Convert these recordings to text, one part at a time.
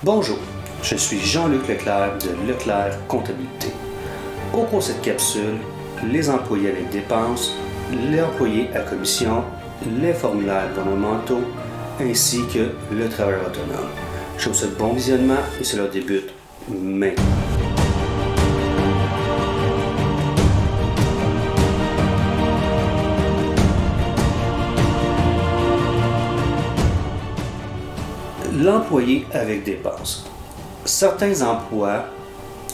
Bonjour, je suis Jean-Luc Leclerc de Leclerc Comptabilité. Au cours de cette capsule, les employés avec dépenses, les employés à commission, les formulaires gouvernementaux, ainsi que le travailleur autonome. Je vous souhaite bon visionnement et cela débute maintenant. L'employé avec dépenses. Certains emplois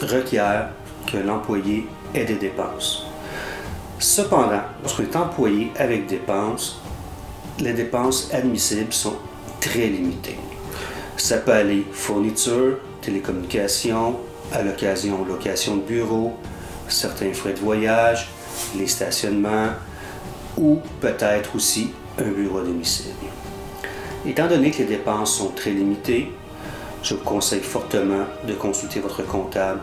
requièrent que l'employé ait des dépenses. Cependant, lorsqu'on est employé avec dépenses, les dépenses admissibles sont très limitées. Ça peut aller fourniture, télécommunications, allocation ou location de bureau, certains frais de voyage, les stationnements ou peut-être aussi un bureau à domicile. Étant donné que les dépenses sont très limitées, je vous conseille fortement de consulter votre comptable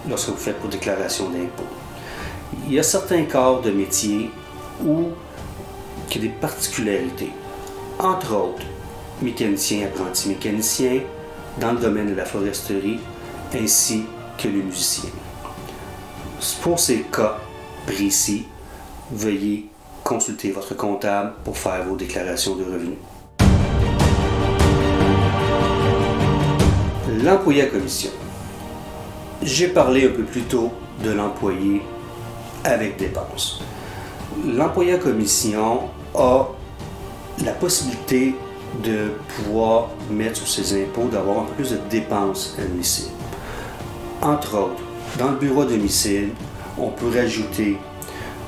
lorsque vous faites vos déclarations d'impôts. Il y a certains corps de métier où il y a des particularités. Entre autres, mécaniciens, apprentis mécaniciens, dans le domaine de la foresterie, ainsi que les musiciens. Pour ces cas précis, veuillez consulter votre comptable pour faire vos déclarations de revenus. L'employé à commission. J'ai parlé un peu plus tôt de l'employé avec dépenses. L'employé à commission a la possibilité de pouvoir mettre sur ses impôts, d'avoir un peu plus de dépenses admissibles. Entre autres, dans le bureau à domicile, on peut rajouter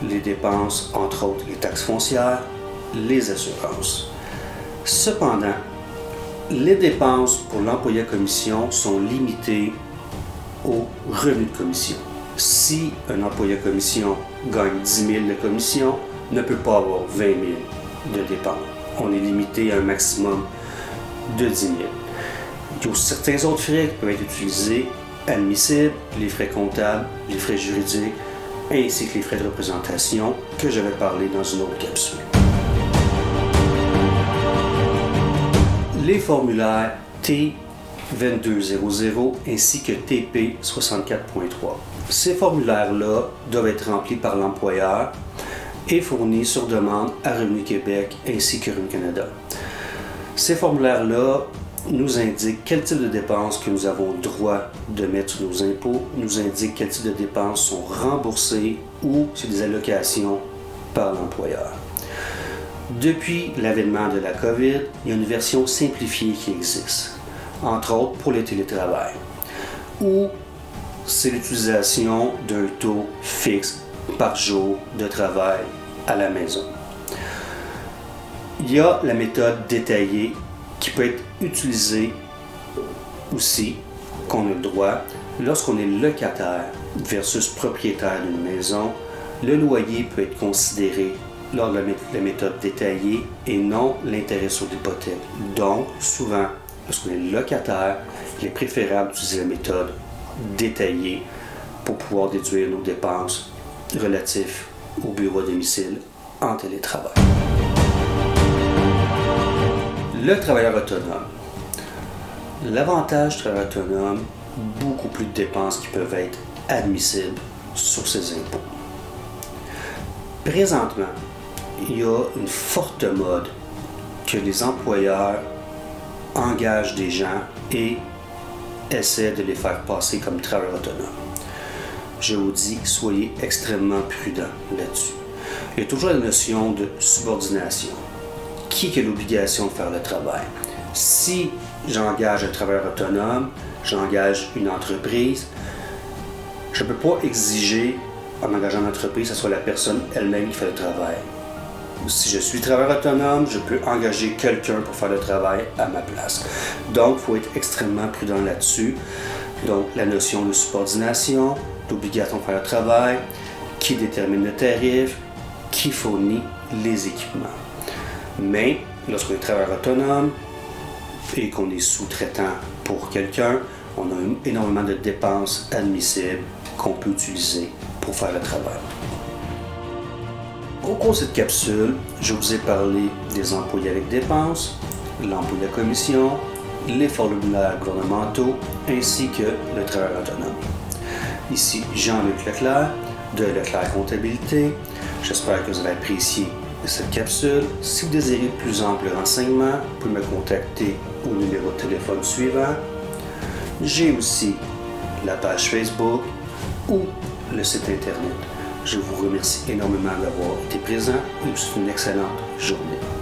les dépenses, entre autres les taxes foncières, les assurances. Cependant, les dépenses pour l'employé à commission sont limitées aux revenus de commission. Si un employé à commission gagne 10 000 de commission, ne peut pas avoir 20 000 de dépenses. On est limité à un maximum de 10 000. Il y a certains autres frais qui peuvent être utilisés, admissibles, les frais comptables, les frais juridiques, ainsi que les frais de représentation que je vais parler dans une autre capsule. Les formulaires T2200 ainsi que TP64.3. Ces formulaires-là doivent être remplis par l'employeur et fournis sur demande à Revenu Québec ainsi que Revenu Canada. Ces formulaires-là nous indiquent quel type de dépenses que nous avons le droit de mettre sur nos impôts, nous indiquent quel type de dépenses sont remboursées ou c'est des allocations par l'employeur. Depuis l'avènement de la COVID, il y a une version simplifiée qui existe, entre autres pour le télétravail, où c'est l'utilisation d'un taux fixe par jour de travail à la maison. Il y a la méthode détaillée qui peut être utilisée aussi, qu'on a le droit, lorsqu'on est locataire versus propriétaire d'une maison. Le loyer peut être considéré lors de la méthode détaillée et non l'intérêt sur l'hypothèque. Donc, souvent, lorsqu'on est locataire, il est préférable d'utiliser la méthode détaillée pour pouvoir déduire nos dépenses relatives au bureau à domicile en télétravail. Le travailleur autonome. L'avantage du travailleur autonome, beaucoup plus de dépenses qui peuvent être admissibles sur ses impôts. Présentement, il y a une forte mode que les employeurs engagent des gens et essaient de les faire passer comme travailleurs autonomes. Je vous dis, soyez extrêmement prudents là-dessus. Il y a toujours la notion de subordination. Qui a l'obligation de faire le travail? Si j'engage un travailleur autonome, j'engage une entreprise, je ne peux pas exiger, en engageant une entreprise, que ce soit la personne elle-même qui fait le travail. Si je suis travailleur autonome, je peux engager quelqu'un pour faire le travail à ma place. Donc, il faut être extrêmement prudent là-dessus. Donc, la notion de subordination, l'obligation de faire le travail, qui détermine le tarif, qui fournit les équipements. Mais, lorsqu'on est travailleur autonome et qu'on est sous-traitant pour quelqu'un, on a énormément de dépenses admissibles qu'on peut utiliser pour faire le travail. Au cours de cette capsule, je vous ai parlé des employés avec dépenses, l'employé à commission, les formulaires gouvernementaux ainsi que le travail autonome. Ici Jean-Luc Leclerc de Leclerc Comptabilité. J'espère que vous avez apprécié cette capsule. Si vous désirez plus ample renseignements, vous pouvez me contacter au numéro de téléphone suivant. J'ai aussi la page Facebook ou le site internet. Je vous remercie énormément d'avoir été présent et je vous souhaite une excellente journée.